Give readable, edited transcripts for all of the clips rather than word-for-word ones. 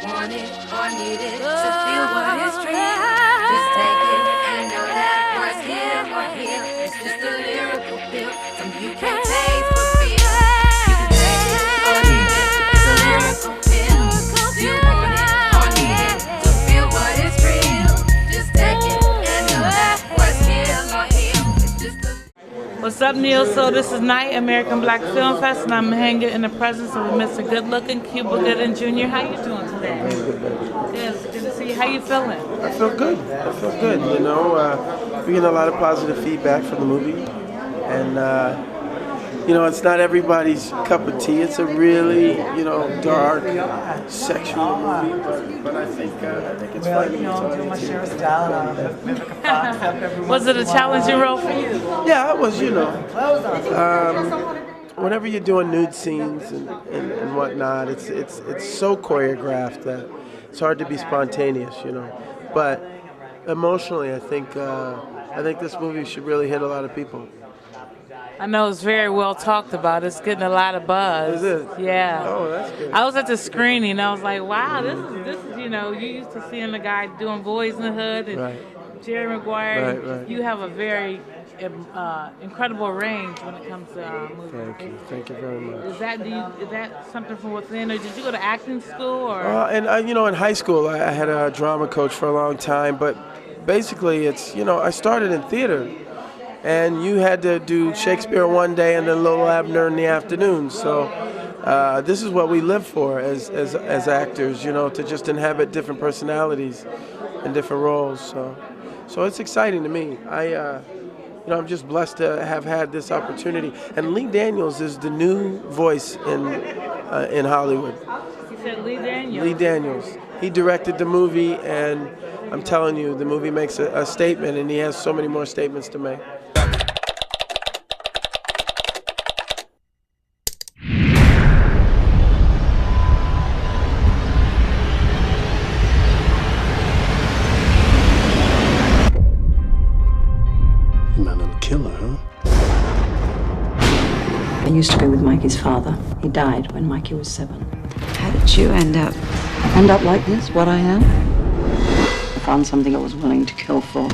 want it or need it to feel what is real. Just take it and know that what's here or here. It's just a lyrical pill. Some you can't taste but feel. You can take it or leave it. It's a lyrical pill. You want it or need it to feel what is real. Just take it and know that what's here or here. It's just a What's up, NeoSoul? This is Knyte, American Black Film Fest, and I'm hanging in the presence of Mr. Good-Looking Cuba Gooding Jr. How you doing today? Good, good to see you. How you feeling? I feel good. I feel good. You know, we're getting a lot of positive feedback from the movie, and you know, it's not everybody's cup of tea. It's a really, you know, dark, sexual movie, but I think it's finding its audience. Was it a challenging role for you? Yeah, it was. You know, whenever you're doing nude scenes and whatnot, it's so choreographed that it's hard to be spontaneous. You know, but emotionally, I think this movie should really hit a lot of people. I know it's very well talked about. It's getting a lot of buzz. Is it? Yeah. Oh, that's good. I was at the screening. I was like, wow, this is you know, you used to seeing the guy doing Boys in the Hood and Right. Jerry Maguire. Right. You have a very incredible range when it comes to movies. Thank you. Thank you very much. Is that something from within, or did you go to acting school, or? You know, in high school, I had a drama coach for a long time, but basically, it's, you know, I started in theater. And you had to do Shakespeare one day and then Little Abner in the afternoon. So this is what we live for as actors, you know, to just inhabit different personalities and different roles. So it's exciting to me. You know, I'm just blessed to have had this opportunity. And Lee Daniels is the new voice in Hollywood. You said Lee Daniels. Lee Daniels. He directed the movie, and I'm telling you, the movie makes a statement, and he has so many more statements to make. You my little killer, huh? I used to go with Mikey's father. He died when Mikey was 7. How did you end up Like this, what I am? I found something I was willing to kill for.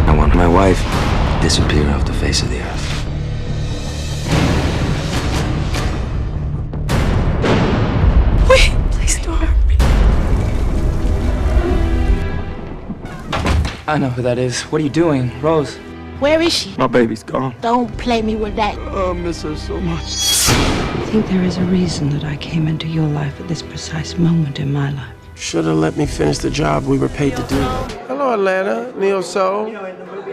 I want my wife to disappear off the face of the earth. Wait, please don't hurt me. I know who that is. What are you doing, Rose? Where is she? My baby's gone. Don't play me with that. I miss her so much. I think there is a reason that I came into your life at this precise moment in my life. Should have let me finish the job we were paid to do. Hello, Atlanta. NeoSoul.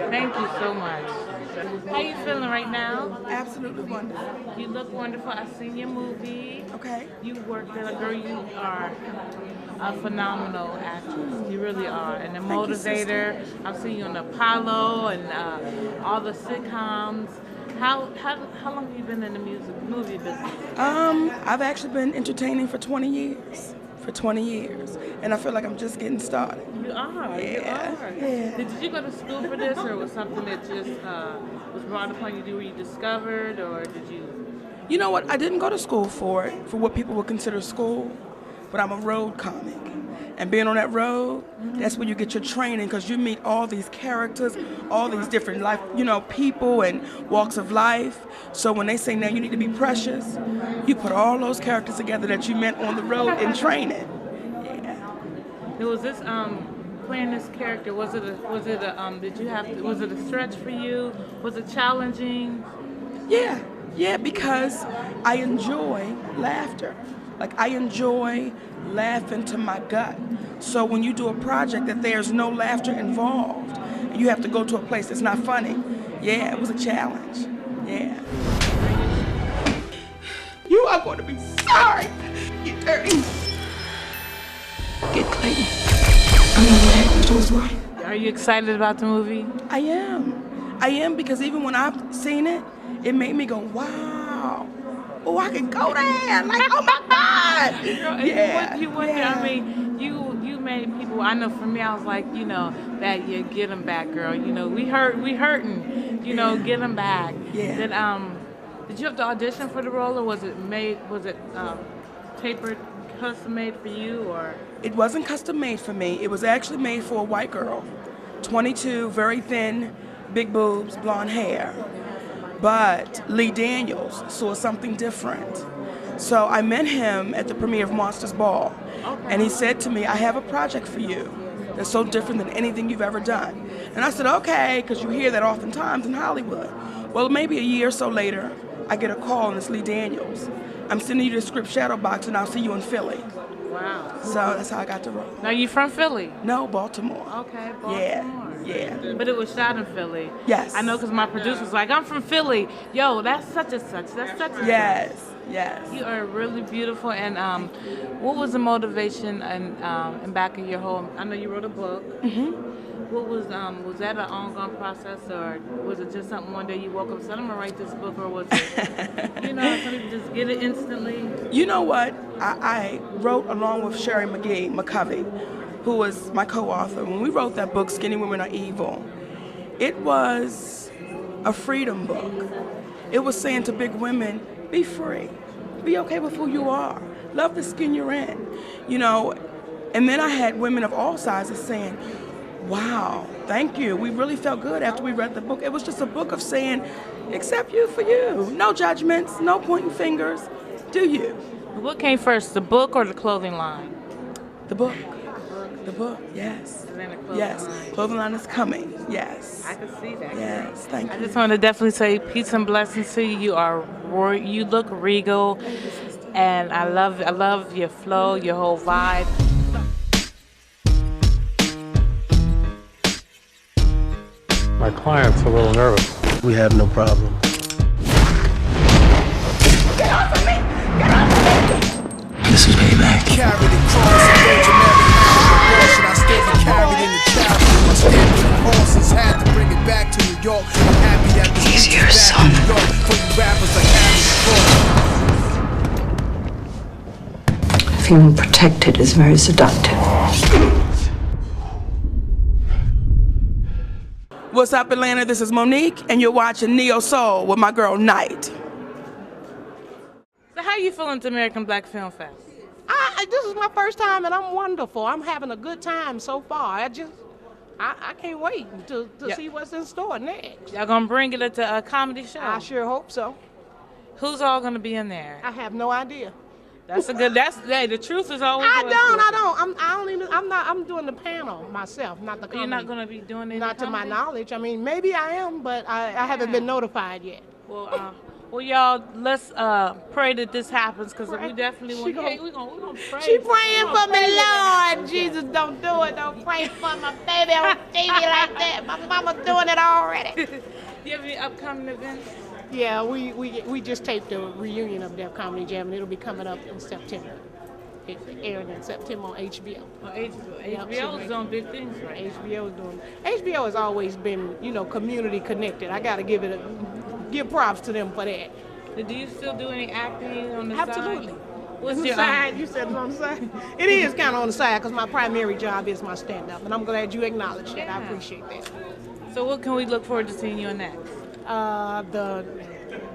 Thank you so much. How you feeling right now? Absolutely wonderful. You look wonderful. I've seen your movie. Okay. You worked there, girl. You are a phenomenal actress. You really are. And a motivator. I've seen you on Apollo and all the sitcoms. How long have you been in the movie business? I've actually been entertaining for 20 years. And I feel like I'm just getting started. You are. Yeah. You are. Yeah. Did you go to school for this, or was something that just was brought upon you? Were you discovered, or did you? You know what? I didn't go to school for it, for what people would consider school, but I'm a road comic. And being on that road, that's where you get your training, because you meet all these characters, all these different life, you know, people and walks of life. So when they say now you need to be precious, you put all those characters together that you met on the road in training. Yeah. Was this playing this character? Was it a stretch for you? Was it challenging? Yeah, because I enjoy laughter. Like, I enjoy laughing to my gut. So when you do a project that there's no laughter involved, and you have to go to a place that's not funny, yeah, it was a challenge. Yeah. You are going to be sorry, you dirty. Get Clayton. I know that was right. Are you excited about the movie? I am, because even when I've seen it, it made me go, wow. Oh, I can go there. Like, oh my God. Yeah. I mean, you made people, I know for me, I was like, you know, that you get them back, girl. You know, we hurting, you know, get them back. Yeah. That, Did you have to audition for the role, or was it tapered, custom made for you, or? It wasn't custom made for me. It was actually made for a white girl, 22, very thin, big boobs, blonde hair. But Lee Daniels saw something different. So I met him at the premiere of Monsters Ball. And he said to me, I have a project for you that's so different than anything you've ever done. And I said, okay, because you hear that oftentimes in Hollywood. Well, maybe a year or so later, I get a call and it's Lee Daniels. I'm sending you the script shadow box and I'll see you in Philly. Wow. So that's how I got the role. Now you from Philly? No, Baltimore. Okay, Baltimore. Yeah. But it was shot in Philly. Yes. I know because my producer's like, I'm from Philly. Yo, that's such and such. That's such and Yes. such. Yes. You are really beautiful. And what was the motivation and back of your whole? I know you wrote a book. Mm-hmm. What was that an ongoing process, or was it just something one day you woke up and said, I'm gonna write this book, or was it, you know, some people just get it instantly? You know what? I wrote along with Sherry McCovey, who was my co-author. When we wrote that book, Skinny Women Are Evil, it was a freedom book. It was saying to big women, be free. Be okay with who you are. Love the skin you're in. You know, and then I had women of all sizes saying, wow, thank you. We really felt good after we read the book. It was just a book of saying, accept you for you. No judgments, no pointing fingers. Do you? What came first, the book or the clothing line? The book. The book, yes. And then the clothing Yes. line. Clothing line is coming, yes. I can see that. Yes, thank I you. just want to definitely say peace and blessings to you. You look regal, and I love your flow, your whole vibe. My client's a little nervous. We have no problem. Get off of me! Get off of me! This is payback. Carried across the Virgin Mary abortion. I still be carried in the chariot. My standing horses had to bring it back to New York. I'm happy that the He's beach your is back son. in New York. For you rappers like Harvey. Feeling protected is very seductive. What's up, Atlanta? This is Monique, and you're watching Neo Soul with my girl, Knyte. So how you feeling at the American Black Film Fest? This is my first time, and I'm wonderful. I'm having a good time so far. I can't wait to see what's in store next. Y'all gonna bring it at the comedy show? I sure hope so. Who's all gonna be in there? I have no idea. Hey, the truth is always. I'm doing the panel myself, not the comedy. You're not gonna be doing any Not to my comedy? knowledge. I mean, maybe I am, but I haven't been notified yet. Well, y'all, let's pray that this happens, because we definitely want. We're gonna pray. She praying for me, Lord. Jesus, don't do it. Don't pray for my baby on TV like that. My mama's doing it already. Do you have any upcoming events? Yeah, we just taped a reunion of Def Comedy Jam, and it'll be coming up in September. It's airing in September on HBO. HBO is doing big things right now. HBO has always been, community connected. I got to give props to them for that. Do you still do any acting on the side? Absolutely. What's On the your side? You said it's on the side? It is kind of on the side because my primary job is my stand-up, and I'm glad you acknowledged that. I appreciate that. So what can we look forward to seeing you in next? The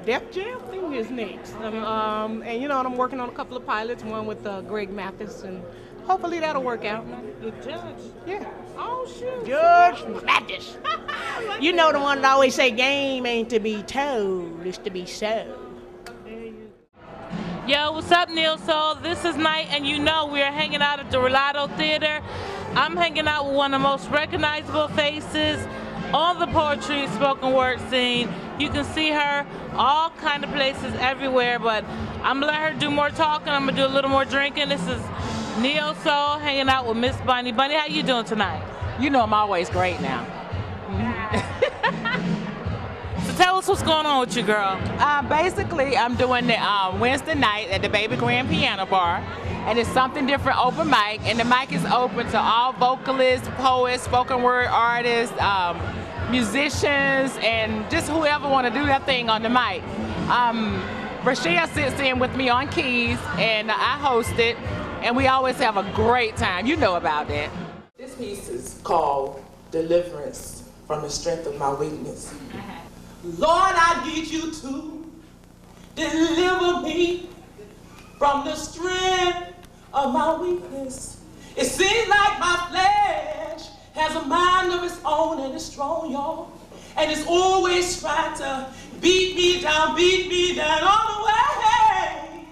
Def Jam thing is next. And I'm working on a couple of pilots, one with Greg Mathis, and hopefully that'll work out. The judge? Yeah. Oh, shoot. Judge Mathis. You know the one that always say game ain't to be told, it's to be sold. Yo, what's up, Neo Soul? This is Knyte, and we are hanging out at the Rolado Theater. I'm hanging out with one of the most recognizable faces on the poetry spoken word scene. You can see her all kind of places everywhere, but I'm gonna let her do more talking. I'm gonna do a little more drinking. This is Neo Soul hanging out with Miss Bunny. Bunny, how you doing tonight? You know I'm always great now. So tell us what's going on with you, girl. Basically, I'm doing the Wednesday night at the Baby Grand Piano Bar, and it's something different, open mic, and the mic is open to all vocalists, poets, spoken word artists, musicians, and just whoever want to do their thing on the mic. Rochelle sits in with me on keys, and I host it, and we always have a great time. You know about that. This piece is called Deliverance from the Strength of My Weakness. Lord, I need you to deliver me from the strength of my weakness. It seems like my flesh has a mind of its own and it's strong, y'all. And it's always trying to beat me down all the way.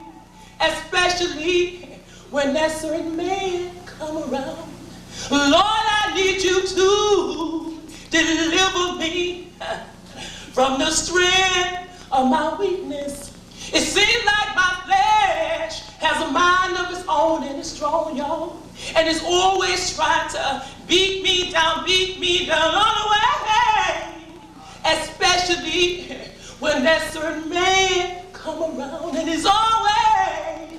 Especially when that certain man come around. Lord, I need you to deliver me from the strength of my weakness. It seems like my flesh has a mind of its own and it's strong, y'all. And it's always trying to beat me down all the way. Especially when that certain man come around, and he's always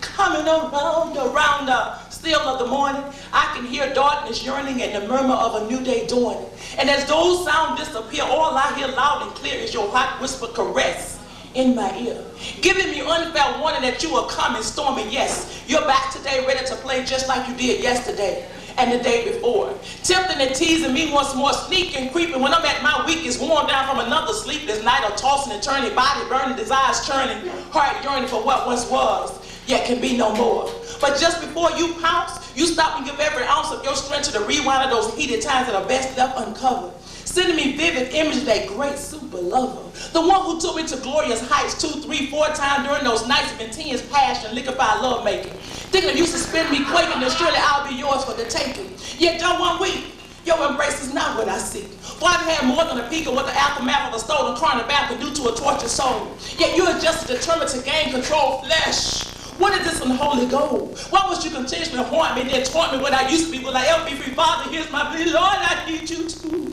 coming around the still of the morning. I can hear darkness yearning and the murmur of a new day dawning. And as those sounds disappear, all I hear loud and clear is your hot whisper caress in my ear, giving me unfair warning that you are coming storming. Yes, you're back today, ready to play just like you did yesterday and the day before, tempting and teasing me once more, sneaking, creeping when I'm at my weakest, worn down from another sleepless night of tossing and turning, body burning, desires churning, heart yearning for what once was, yet can be no more. But just before you pounce, you stop and give every ounce of your strength to the rewind of those heated times that are best left uncovered, sending me vivid images of that great super lover, the one who took me to glorious heights 2, 3, 4 times during those nights of intense passion, liquefied love making. Thinking you suspend me quaking, then surely I'll be yours for the taking. Yet don't one week, your embrace is not what I seek. For I've had more than a peek of what the aftermath of a stolen carnal bath could do to a tortured soul. Yet you are just determined to gain control flesh. What is this unholy goal? Why must you continuously haunt me, then taunt me what I used to be? Will I ever be free? Father, here's my plea. Lord, I need you to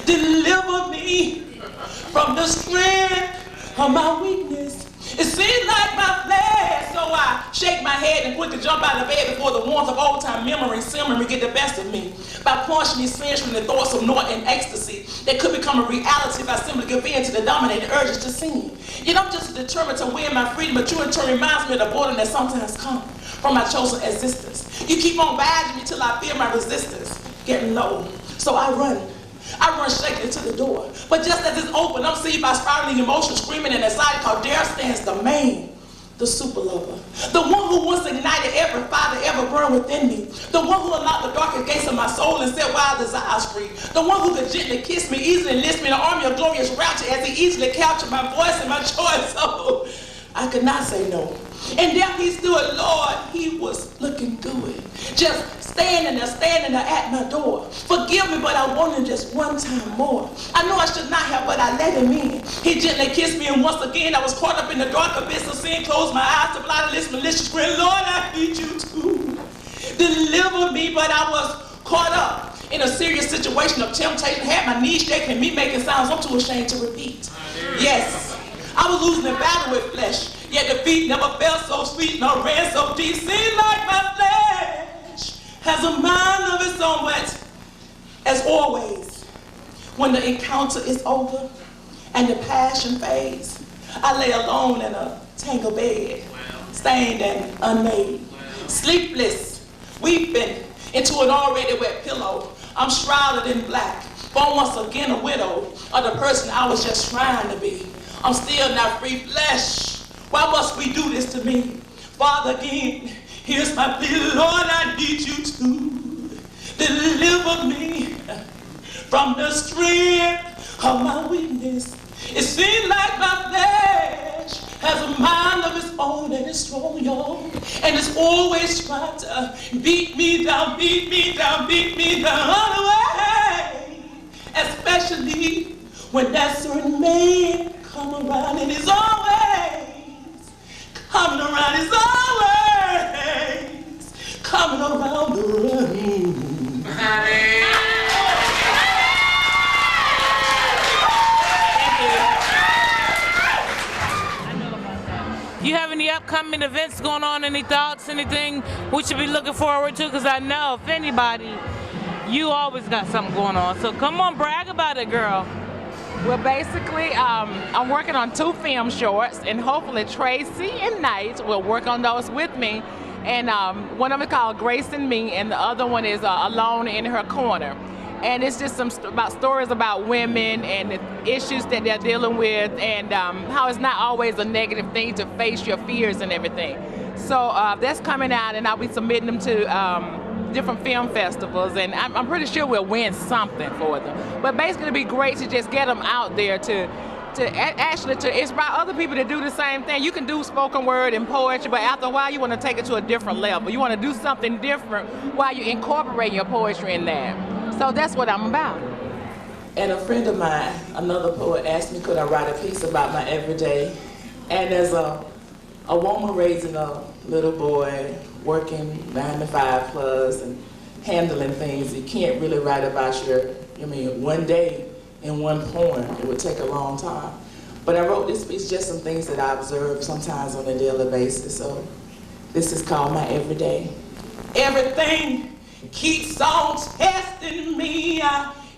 deliver me from the strength of my weakness. It seems like my flesh, so I shake my head and quickly jump out of bed before the warmth of old-time memory simmering get the best of me. By plunging these sins from the thoughts of naught and ecstasy that could become a reality if I simply give in to the dominating urges to sin. Yet I'm just determined to win my freedom, but you in turn reminds me of the boredom that sometimes comes from my chosen existence. You keep on badgering me till I feel my resistance getting low. So I run shakily to the door. But just as it's open, I'm seized by spiraling emotion, screaming and anxiety, cause there stands the man, the super lover. The one who once ignited every fire that ever burned within me. The one who unlocked the darkest gates of my soul and set wild desires free. The one who could gently kiss me, easily enlist me in an army of glorious rapture as he easily captured my voice and my choice. So I could not say no. And there he stood, Lord, he was looking good. Just standing there at my door. Forgive me, but I want him just one time more. I know I should not have, but I let him in. He gently kissed me, and once again I was caught up in the dark abyss of sin. Closed my eyes to blind this malicious grin. Lord, I need you to deliver me, but I was caught up in a serious situation of temptation. Had my knees shaking and me making sounds I'm too ashamed to repeat. Yes, I was losing the battle with flesh. Yet defeat never felt so sweet, nor ran so deep. Seemed like my flesh has a mind of its own, but as always, when the encounter is over and the passion fades, I lay alone in a tangled bed, stained and unmade, sleepless, weeping into an already wet pillow. I'm shrouded in black, but once again a widow of the person I was just trying to be. I'm still not free flesh. Why must we do this to me? Father, again, here's my plea. Lord, I need you to deliver me from the strength of my weakness. It seems like my flesh has a mind of its own and it's strong, y'all. And it's always trying to beat me down all the way. Especially when that certain man come around, and he's always coming around, he's always coming around the room. You have any upcoming events going on? Any thoughts? Anything we should be looking forward to? Because I know if anybody, you always got something going on. So come on, brag about it, girl. Well, basically, I'm working on 2 film shorts, and hopefully Tracy and Knyte will work on those with me. And one of them is called Grace and Me, and the other one is Alone in Her Corner. And it's just about stories about women and the issues that they're dealing with, and how it's not always a negative thing to face your fears and everything. So that's coming out, and I'll be submitting them to different film festivals, and I'm pretty sure we'll win something for them. But basically, it'd be great to just get them out there to inspire other people to do the same thing. You can do spoken word and poetry, but after a while, you want to take it to a different level. You want to do something different while you incorporate your poetry in there. So that's what I'm about. And a friend of mine, another poet, asked me could I write a piece about my everyday. And as a woman raising a little boy, working 9 to 5 plus and handling things, you can't really write about one day in one poem. It would take a long time. But I wrote this piece, just some things that I observe sometimes on a daily basis. So this is called My Everyday. Everything keeps on testing me.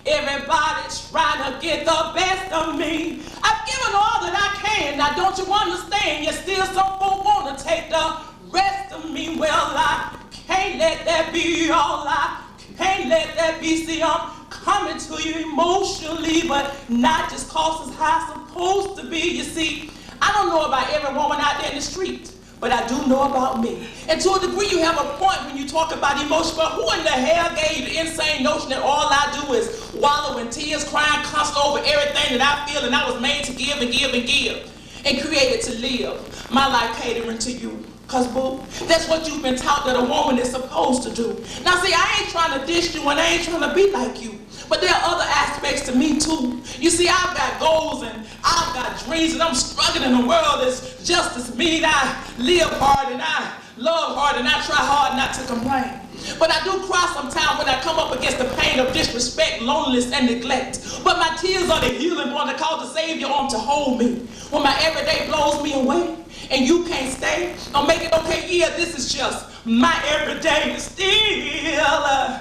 Everybody's trying to get the best of me. I've given all that I can. Now don't you understand? Yet still some folk want to take the rest of me. Well, I can't let that be all. I can't let that be. See, I'm coming to you emotionally, but not just cause it's how it's supposed to be. You see, I don't know about every woman out there in the street, but I do know about me. And to a degree, you have a point when you talk about emotion, but who in the hell gave you the insane notion that all I do is wallow in tears, crying constantly over everything that I feel, and I was made to give and give and give, and created to live my life catering to you. Cause boo, that's what you've been taught that a woman is supposed to do. Now see, I ain't trying to dish you and I ain't trying to be like you, but there are other aspects to me too. You see, I've got goals and I've got dreams, and I'm struggling in a world that's just as mean. I live hard and I love hard and I try hard not to complain. But I do cry sometimes when I come up against the pain of disrespect, loneliness, and neglect. But my tears are the healing one that calls the Savior on to hold me. When my everyday blows me away and you can't stay, I'll make it okay. Yeah, this is just my everyday. Still,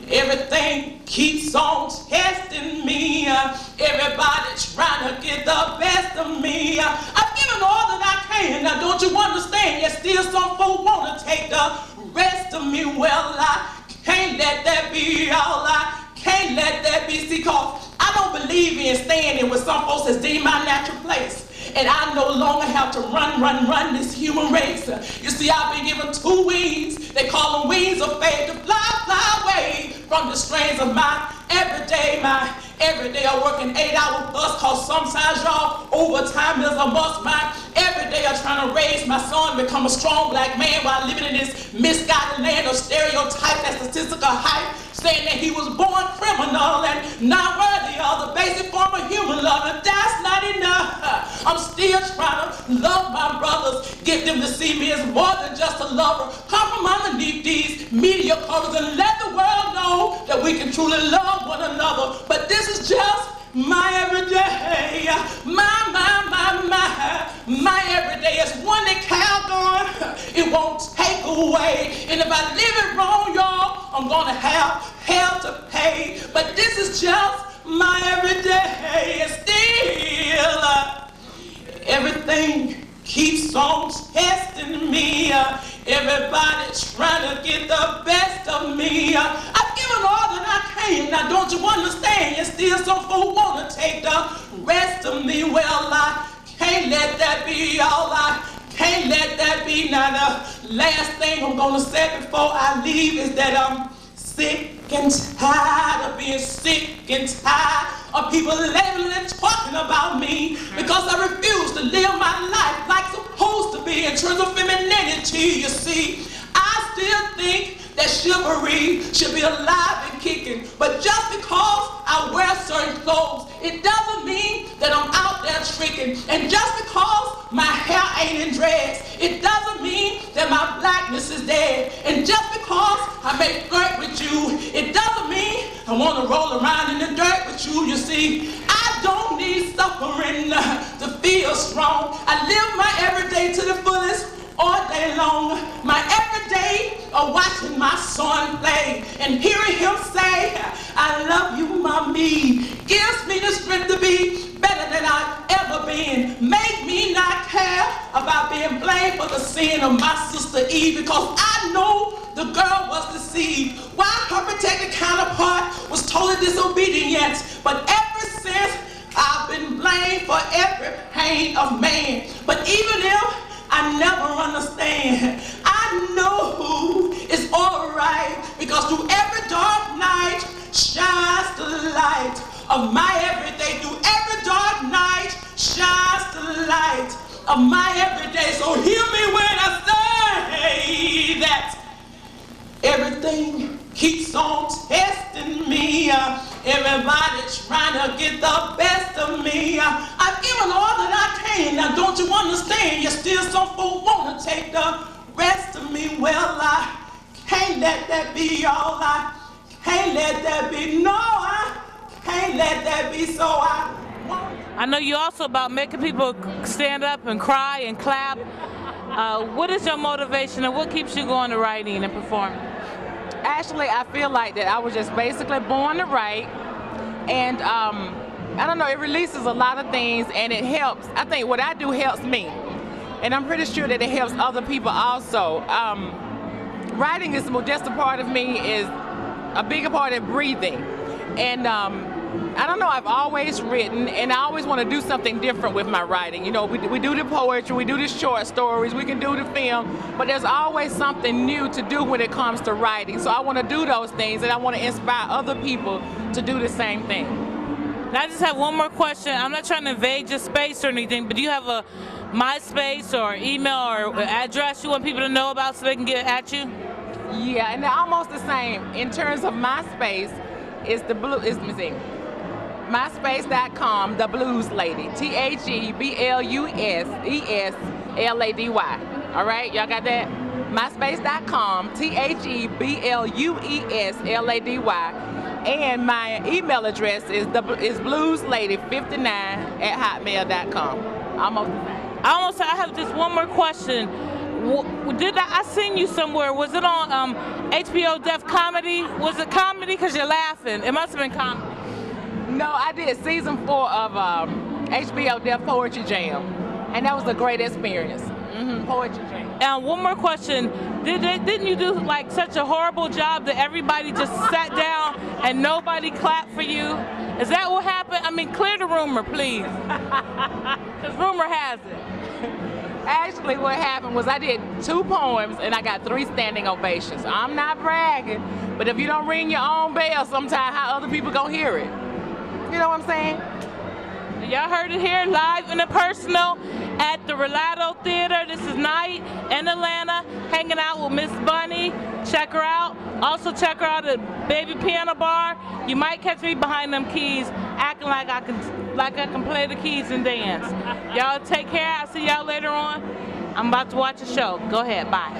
everything keeps on testing me. Everybody's trying to get the best of me. I've given all that I can. Now don't you understand? Yet still some folk want to take the rest of me. Well, I can't let that be all. I can't let that be. See, cause I don't believe in staying with some folks that's deemed my natural place. And I no longer have to run this human race. You see, I've been given 2 wings. They call them wings of faith to fly away from the strains of my everyday. My everyday I work an 8-hour plus, cause sometimes y'all overtime is a must. My everyday I'm trying to raise my son, become a strong black man while living in this misguided land of stereotype and statistical hype, saying that he was born criminal and not worthy of the basic form of human love. And that's not enough. I'm still trying to love my brothers, get them to see me as more than just a lover. Come from underneath these media covers and let the world know that we can truly love one another. But this is just my everyday. My everyday is one that count on. It won't take away. And if I live it wrong, y'all, I'm gonna have hell to pay. But this is just my everyday. And still, everything keeps on testing me. Everybody's trying to get the best of me. I've given all that I can. Now don't you understand? Yet still some folk want to take the rest of me. Well, I can't let that be all. I can't let that be. Now the last thing I'm gonna say before I leave is that I'm sick and tired of being sick and tired of people labeling and talking about me, because I refuse to live my life like supposed to be in terms of femininity. You see, I still think that chivalry should be alive and kicking, but just because I wear certain clothes, it doesn't mean that I'm out there tricking. And just because my hair ain't in dreads, it doesn't mean that my blackness is dead. And just because I may flirt with you, it doesn't mean I want to roll around in the dirt with you. You see, I don't need suffering to feel strong. I live my everyday to the fullest all day long. My everyday of watching my son play and hearing him say, I love you, mommy, gives me the strength to be better than I've ever been. Make me not care about being blamed for the sin of my sister Eve, because I know the girl was deceived. Why her protected counterpart was totally disobedient. But ever since, I've been blamed for every pain of man. But even if I never understand, I know it's alright, because through every dark night shines the light of my everyday. Through every dark night shines the light of my everyday. So hear me when I say that everything keeps on testing me. Everybody trying to get the best of me. I've given all that I can. Now don't you understand? You still some folk want to take the rest of me. Well, I can't let that be all. I can't let that be. No, I can't let that be. So I know you're also about making people stand up and cry and clap. What is your motivation and what keeps you going to writing and performing? Actually, I feel like that I was just basically born to write, and I don't know, it releases a lot of things and it helps. I think what I do helps me, and I'm pretty sure that it helps other people also. Writing is just a part of me, is a bigger part of breathing, and I don't know, I've always written, and I always want to do something different with my writing. You know, we do the poetry, we do the short stories, we can do the film, but there's always something new to do when it comes to writing. So I want to do those things, and I want to inspire other people to do the same thing. Now I just have one more question. I'm not trying to invade your space or anything, but do you have a MySpace or email or address you want people to know about so they can get at you? Yeah, and they're almost the same. In terms of MySpace, it's the blue, let me see. MySpace.com, The Blues Lady, TheBlueslady. All right, y'all got that? MySpace.com, TheBlueslady. And my email address is blueslady59@hotmail.com. Almost the same. I have just one more question. I seen you somewhere? Was it on HBO Def Comedy? Was it comedy? Because you're laughing. It must have been comedy. No, I did season 4 of HBO Def Poetry Jam, and that was a great experience. Poetry Jam. And one more question: didn't you do like such a horrible job that everybody just sat down and nobody clapped for you? Is that what happened? I mean, clear the rumor, please, because rumor has it. Actually, what happened was I did 2 poems and I got 3 standing ovations. I'm not bragging, but if you don't ring your own bell, sometimes how other people gonna hear it? You know what I'm saying? Y'all heard it here live and personal at the Relato Theater. This is Knyte in Atlanta, hanging out with Miss Bunny. Check her out. Also check her out at Baby Piano Bar. You might catch me behind them keys, acting like I can play the keys and dance. Y'all take care. I'll see y'all later on. I'm about to watch a show. Go ahead. Bye.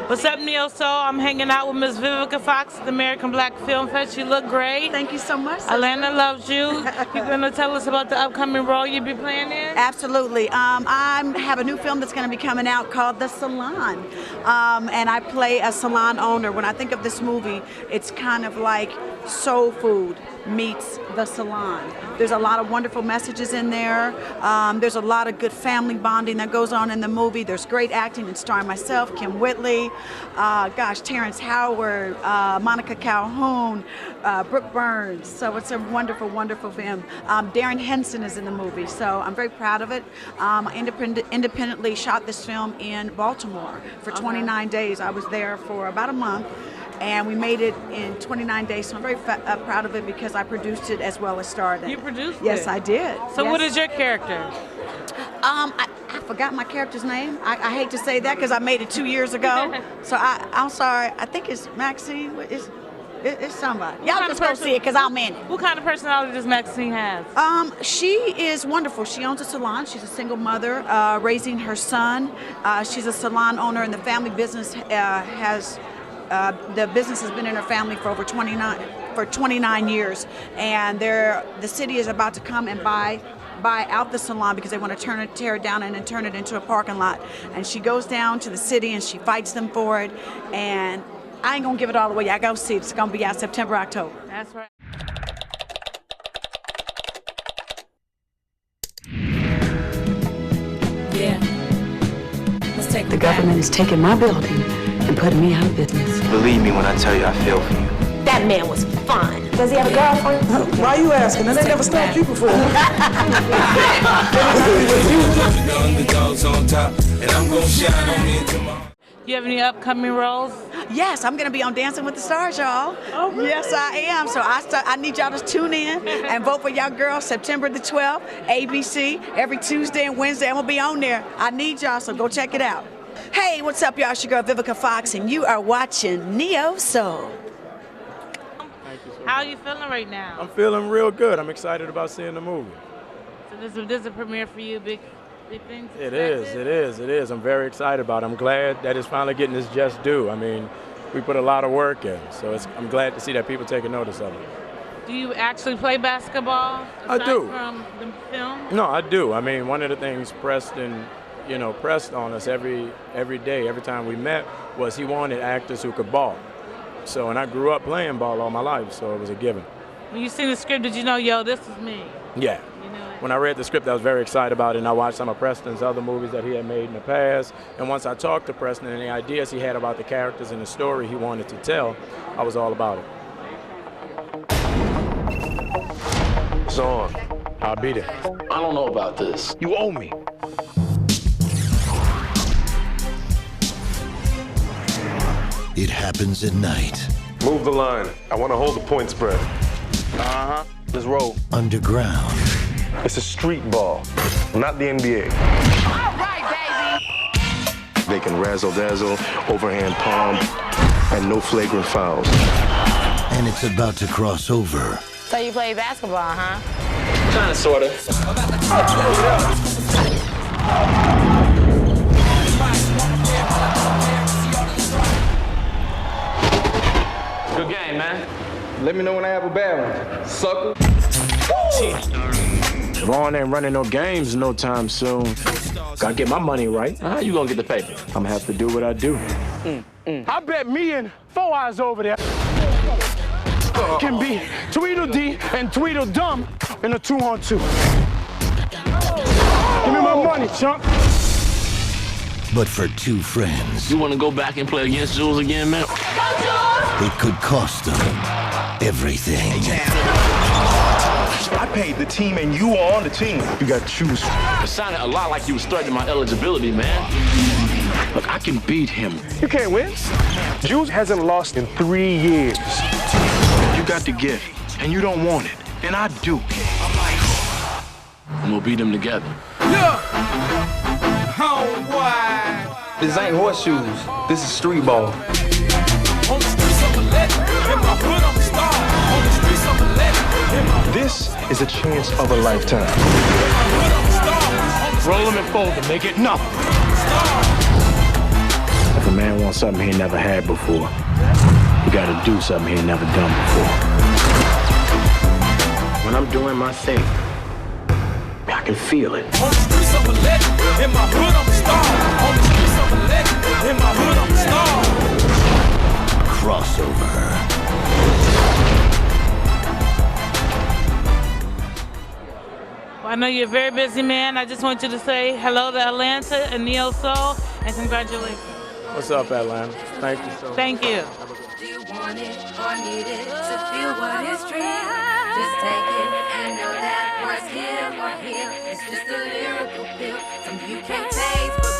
What's up, Neo Soul? I'm hanging out with Miss Vivica Fox at the American Black Film Fest. You look great. Thank you so much. Atlanta loves you. You're going to tell us about the upcoming role you'll be playing in? Absolutely. I have a new film that's going to be coming out called The Salon. And I play a salon owner. When I think of this movie, it's kind of like soul food meets The Salon. There's a lot of wonderful messages in there. There's a lot of good family bonding that goes on in the movie. There's great acting and starring myself, Kim Whitley, Terrence Howard, Monica Calhoun, Brooke Burns. So it's a wonderful, wonderful film. Darren Henson is in the movie, so I'm very proud of it. I independently shot this film in Baltimore for 29 days. I was there for about a month. And we made it in 29 days, so I'm very proud of it because I produced it as well as starred it. You produced it? Yes, I did. So yes. What is your character? I forgot my character's name. I hate to say that because I made it 2 years ago. So I'm sorry. I think it's Maxine. It's somebody. Y'all just go see it because I'm in it. What kind of personality does Maxine have? She is wonderful. She owns a salon. She's a single mother raising her son. She's a salon owner, and the family business the business has been in her family for over 29 years, and the city is about to come and buy out the salon because they want to tear it down and then turn it into a parking lot. And she goes down to the city and she fights them for it. And I ain't gonna give it all away. I go see it. It's gonna be out September, October. That's right. The government is taking my building and putting me out of business. Believe me when I tell you I feel for you. That man was fine. Does he have a girlfriend? Why you asking? They never stopped you before. The underdogs on top, and I'm gonna shine on me tomorrow. You have any upcoming roles? Yes, I'm going to be on Dancing with the Stars, y'all. Oh, really? Yes, I am. So I need y'all to tune in and vote for y'all girls September the 12th, ABC, every Tuesday and Wednesday. I'm going to be on there. I need y'all, so go check it out. Hey, what's up, y'all? It's your girl, Vivica Fox, and you are watching Neo Soul. How are you feeling right now? I'm feeling real good. I'm excited about seeing the movie. So this is a premiere for you, big things? It is. I'm very excited about it. I'm glad that it's finally getting its just due. I mean, we put a lot of work in, so I'm glad to see that people taking notice of it. Do you actually play basketball? I do. From the film? No, I do. I mean, one of the things Preston, pressed on us every day, every time we met, was he wanted actors who could ball. So, and I grew up playing ball all my life, so it was a given. When you seen the script, did you know, yo, this is me? Yeah. When I read the script, I was very excited about it, and I watched some of Preston's other movies that he had made in the past. And once I talked to Preston and the ideas he had about the characters and the story he wanted to tell, I was all about it. It's on. I'll be there. I don't know about this. You owe me. It happens at night. Move the line. I want to hold the point spread. Uh-huh. Let's roll. Underground. It's a street ball, not the NBA. All right, baby. They can razzle-dazzle, overhand palm, and no flagrant fouls. And it's about to cross over. So you play basketball, huh? Kinda, sorta. Good game, man. Let me know when I have a bad one, sucker. Vaughn ain't running no games no time soon. Gotta get my money right. How you gonna get the paper? I'm gonna have to do what I do. I bet me and Four Eyes over there can beat Tweedledee and Tweedledum in a 2-on-2. Give me my money, chump. But for two friends, You wanna go back and play against Jules again, man? it could cost them everything. I paid the team and you are on the team. You got to choose. It sounded a lot like you was threatening my eligibility, man. Look, I can beat him. You can't win. Jules hasn't lost in 3 years. You got the gift, and you don't want it, and I do. And we'll beat him together. This ain't horseshoes. This is street ball. This is a chance of a lifetime. Roll them and fold them. They get nothing. If a man wants something he never had before, he gotta do something he ain't never done before. When I'm doing my thing, I can feel it. On the streets I'm a legend, in my hood I'm a star. On the streets I'm a legend, in my hood I'm a star. Crossover. Well, I know you're a very busy man. I just want you to say hello to Atlanta and Neo Soul, and congratulations. What's up, Atlanta? Thank you so much. Thank you. Do you want it or need it to feel what is real? Just take it and know that what's here or here. It's just a lyrical feel. Some you can't taste, but